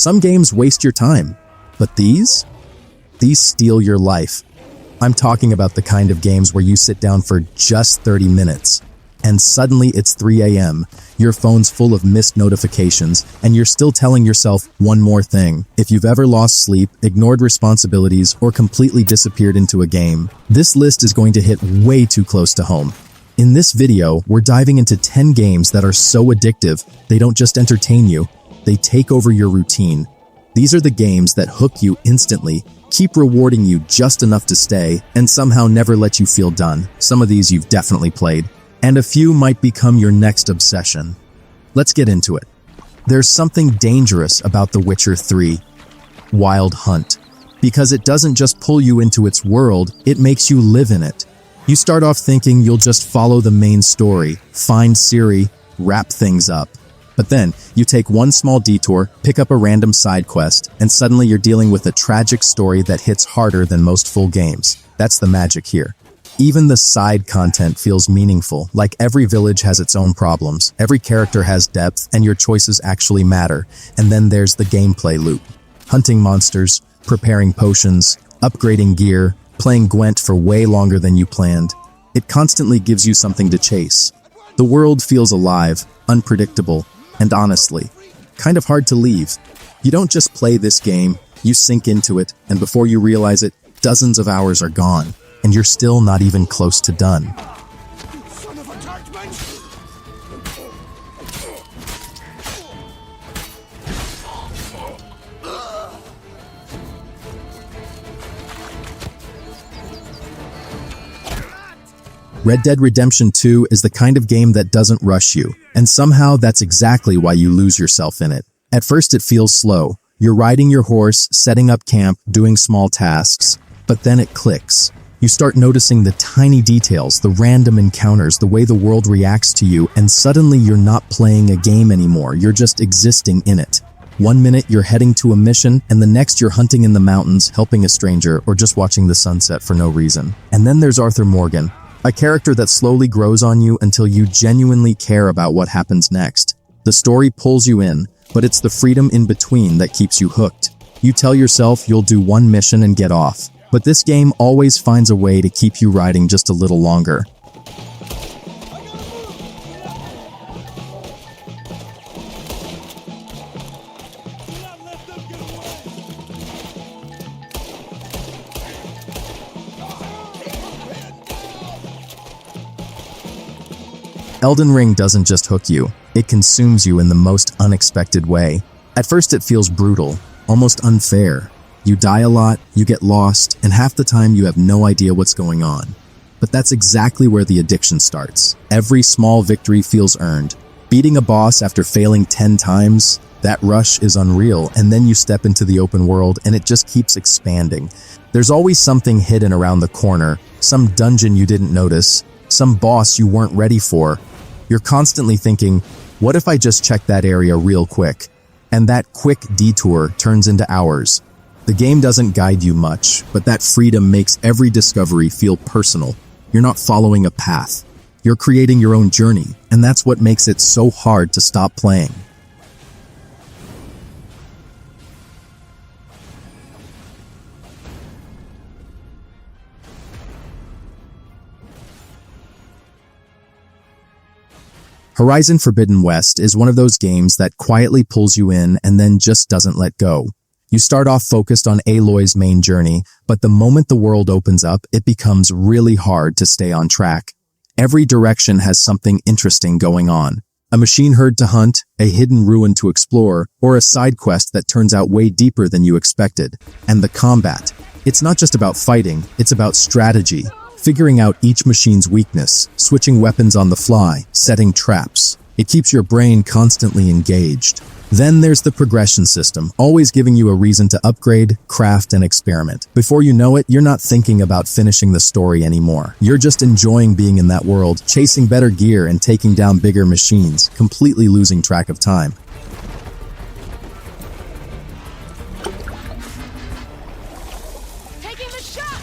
Some games waste your time, but these steal your life. I'm talking about the kind of games where you sit down for just 30 minutes, and suddenly it's 3 a.m., your phone's full of missed notifications, and you're still telling yourself one more thing. If you've ever lost sleep, ignored responsibilities, or completely disappeared into a game, this list is going to hit way too close to home. In this video, we're diving into 10 games that are so addictive, they don't just entertain you, they take over your routine. These are the games that hook you instantly, keep rewarding you just enough to stay, and somehow never let you feel done. Some of these you've definitely played, and a few might become your next obsession. Let's get into it. There's something dangerous about The Witcher 3, Wild Hunt, because it doesn't just pull you into its world, it makes you live in it. You start off thinking you'll just follow the main story, find Ciri, wrap things up. But then, you take one small detour, pick up a random side quest, and suddenly you're dealing with a tragic story that hits harder than most full games. That's the magic here. Even the side content feels meaningful, like every village has its own problems, every character has depth, and your choices actually matter. And then there's the gameplay loop. Hunting monsters, preparing potions, upgrading gear, playing Gwent for way longer than you planned. It constantly gives you something to chase. The world feels alive, unpredictable, and honestly, kind of hard to leave. You don't just play this game, you sink into it, and before you realize it, dozens of hours are gone, and you're still not even close to done. Son of a Darkman! Red Dead Redemption 2 is the kind of game that doesn't rush you, and somehow that's exactly why you lose yourself in it. At first it feels slow. You're riding your horse, setting up camp, doing small tasks, but then it clicks. You start noticing the tiny details, the random encounters, the way the world reacts to you, and suddenly you're not playing a game anymore, you're just existing in it. One minute you're heading to a mission, and the next you're hunting in the mountains, helping a stranger, or just watching the sunset for no reason. And then there's Arthur Morgan, a character that slowly grows on you until you genuinely care about what happens next. The story pulls you in, but it's the freedom in between that keeps you hooked. You tell yourself you'll do one mission and get off, but this game always finds a way to keep you riding just a little longer. Elden Ring doesn't just hook you, it consumes you in the most unexpected way. At first it feels brutal, almost unfair. You die a lot, you get lost, and half the time you have no idea what's going on. But that's exactly where the addiction starts. Every small victory feels earned. Beating a boss after failing 10 times, that rush is unreal, and then you step into the open world and it just keeps expanding. There's always something hidden around the corner, some dungeon you didn't notice, some boss you weren't ready for. You're constantly thinking, what if I just check that area real quick? And that quick detour turns into hours. The game doesn't guide you much, but that freedom makes every discovery feel personal. You're not following a path. You're creating your own journey, and that's what makes it so hard to stop playing. Horizon Forbidden West is one of those games that quietly pulls you in and then just doesn't let go. You start off focused on Aloy's main journey, but the moment the world opens up, it becomes really hard to stay on track. Every direction has something interesting going on. A machine herd to hunt, a hidden ruin to explore, or a side quest that turns out way deeper than you expected. And the combat. It's not just about fighting, it's about strategy. Figuring out each machine's weakness, switching weapons on the fly, setting traps. It keeps your brain constantly engaged. Then there's the progression system, always giving you a reason to upgrade, craft, and experiment. Before you know it, you're not thinking about finishing the story anymore. You're just enjoying being in that world, chasing better gear and taking down bigger machines, completely losing track of time. Taking the shot!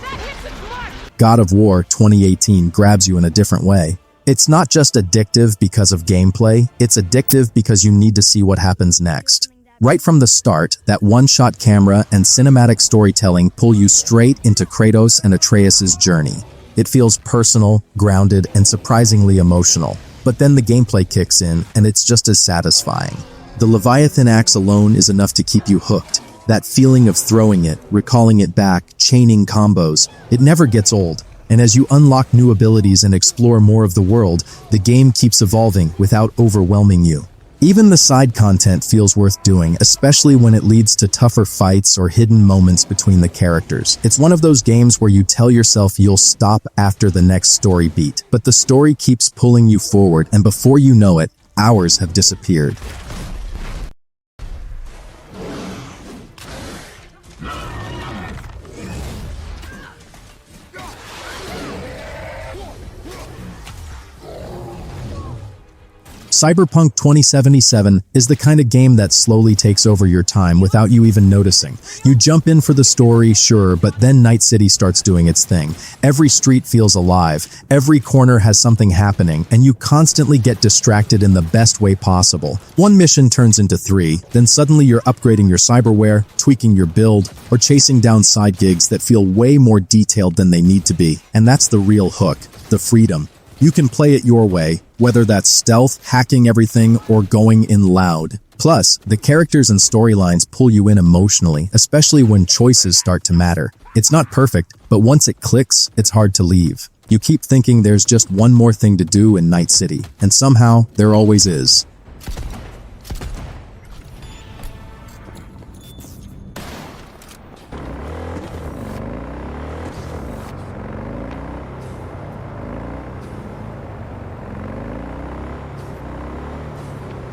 That hits its mark! God of War 2018 grabs you in a different way. It's not just addictive because of gameplay, it's addictive because you need to see what happens next. Right from the start, that one-shot camera and cinematic storytelling pull you straight into Kratos and Atreus' journey. It feels personal, grounded, and surprisingly emotional. But then the gameplay kicks in, and it's just as satisfying. The Leviathan axe alone is enough to keep you hooked. That feeling of throwing it, recalling it back, chaining combos, it never gets old. And as you unlock new abilities and explore more of the world, the game keeps evolving without overwhelming you. Even the side content feels worth doing, especially when it leads to tougher fights or hidden moments between the characters. It's one of those games where you tell yourself you'll stop after the next story beat, but the story keeps pulling you forward, and before you know it, hours have disappeared. Cyberpunk 2077 is the kind of game that slowly takes over your time without you even noticing. You jump in for the story, sure, but then Night City starts doing its thing. Every street feels alive, every corner has something happening, and you constantly get distracted in the best way possible. One mission turns into 3, then suddenly you're upgrading your cyberware, tweaking your build, or chasing down side gigs that feel way more detailed than they need to be. And that's the real hook, the freedom. You can play it your way, whether that's stealth, hacking everything, or going in loud. Plus, the characters and storylines pull you in emotionally, especially when choices start to matter. It's not perfect, but once it clicks, it's hard to leave. You keep thinking there's just one more thing to do in Night City, and somehow, there always is.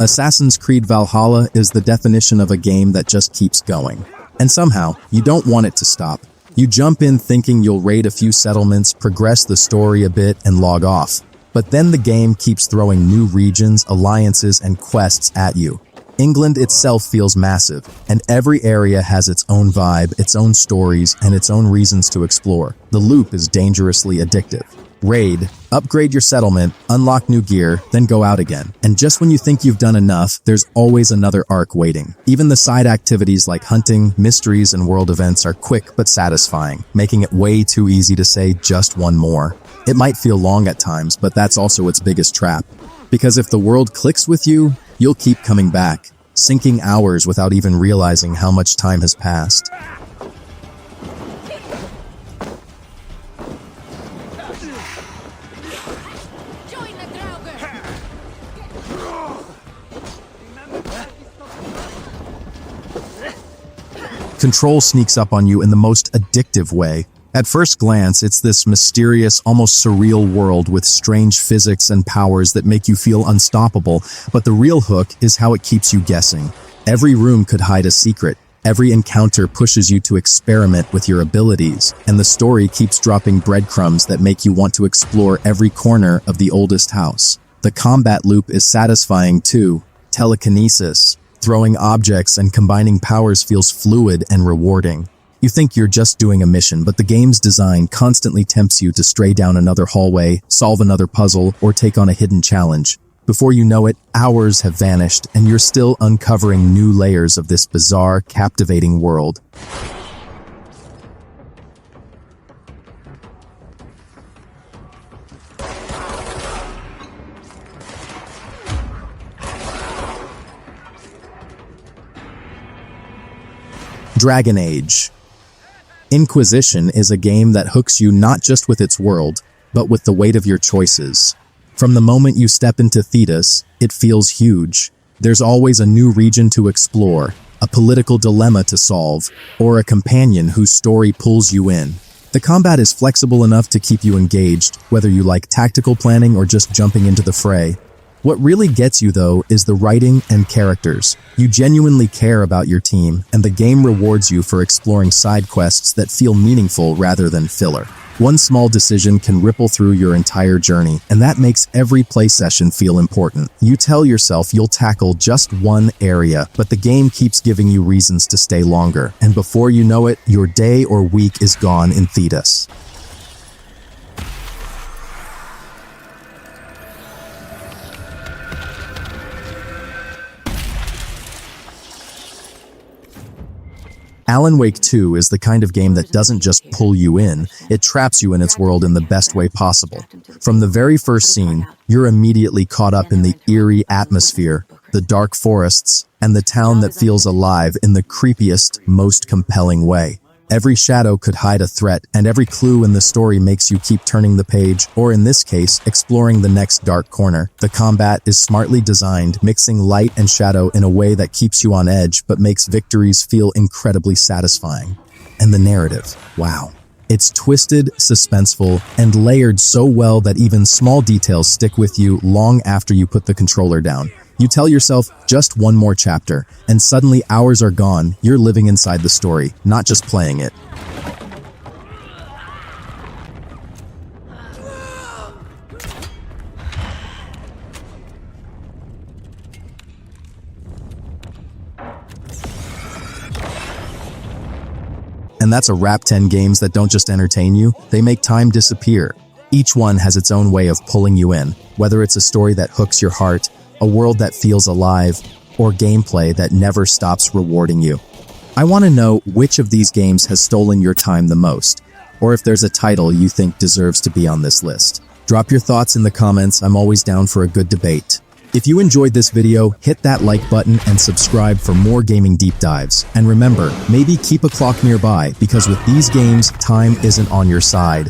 Assassin's Creed Valhalla is the definition of a game that just keeps going. And somehow, you don't want it to stop. You jump in thinking you'll raid a few settlements, progress the story a bit, and log off. But then the game keeps throwing new regions, alliances, and quests at you. England itself feels massive, and every area has its own vibe, its own stories, and its own reasons to explore. The loop is dangerously addictive. Raid, upgrade your settlement, unlock new gear, then go out again. And just when you think you've done enough, there's always another arc waiting. Even the side activities like hunting, mysteries, and world events are quick but satisfying, making it way too easy to say just one more. It might feel long at times, but that's also its biggest trap. Because if the world clicks with you, you'll keep coming back, sinking hours without even realizing how much time has passed. Control sneaks up on you in the most addictive way. At first glance, it's this mysterious, almost surreal world with strange physics and powers that make you feel unstoppable, but the real hook is how it keeps you guessing. Every room could hide a secret. Every encounter pushes you to experiment with your abilities, and the story keeps dropping breadcrumbs that make you want to explore every corner of the oldest house. The combat loop is satisfying too. Telekinesis, throwing objects and combining powers feels fluid and rewarding. You think you're just doing a mission, but the game's design constantly tempts you to stray down another hallway, solve another puzzle, or take on a hidden challenge. Before you know it, hours have vanished, and you're still uncovering new layers of this bizarre, captivating world. Dragon Age Inquisition is a game that hooks you not just with its world, but with the weight of your choices. From the moment you step into Thetis, it feels huge. There's always a new region to explore, a political dilemma to solve, or a companion whose story pulls you in. The combat is flexible enough to keep you engaged, whether you like tactical planning or just jumping into the fray. What really gets you, though, is the writing and characters. You genuinely care about your team, and the game rewards you for exploring side quests that feel meaningful rather than filler. One small decision can ripple through your entire journey, and that makes every play session feel important. You tell yourself you'll tackle just one area, but the game keeps giving you reasons to stay longer, and before you know it, your day or week is gone in Thetis. Alan Wake 2 is the kind of game that doesn't just pull you in, it traps you in its world in the best way possible. From the very first scene, you're immediately caught up in the eerie atmosphere, the dark forests, and the town that feels alive in the creepiest, most compelling way. Every shadow could hide a threat, and every clue in the story makes you keep turning the page, or in this case, exploring the next dark corner. The combat is smartly designed, mixing light and shadow in a way that keeps you on edge, but makes victories feel incredibly satisfying. And the narrative, wow. It's twisted, suspenseful, and layered so well that even small details stick with you long after you put the controller down. You tell yourself, just one more chapter, and suddenly hours are gone, you're living inside the story, not just playing it. And that's a wrap. 10 games that don't just entertain you, they make time disappear. Each one has its own way of pulling you in, whether it's a story that hooks your heart, a world that feels alive, or gameplay that never stops rewarding you. I want to know which of these games has stolen your time the most, or if there's a title you think deserves to be on this list. Drop your thoughts in the comments, I'm always down for a good debate. If you enjoyed this video, hit that like button and subscribe for more gaming deep dives. And remember, maybe keep a clock nearby, because with these games, time isn't on your side.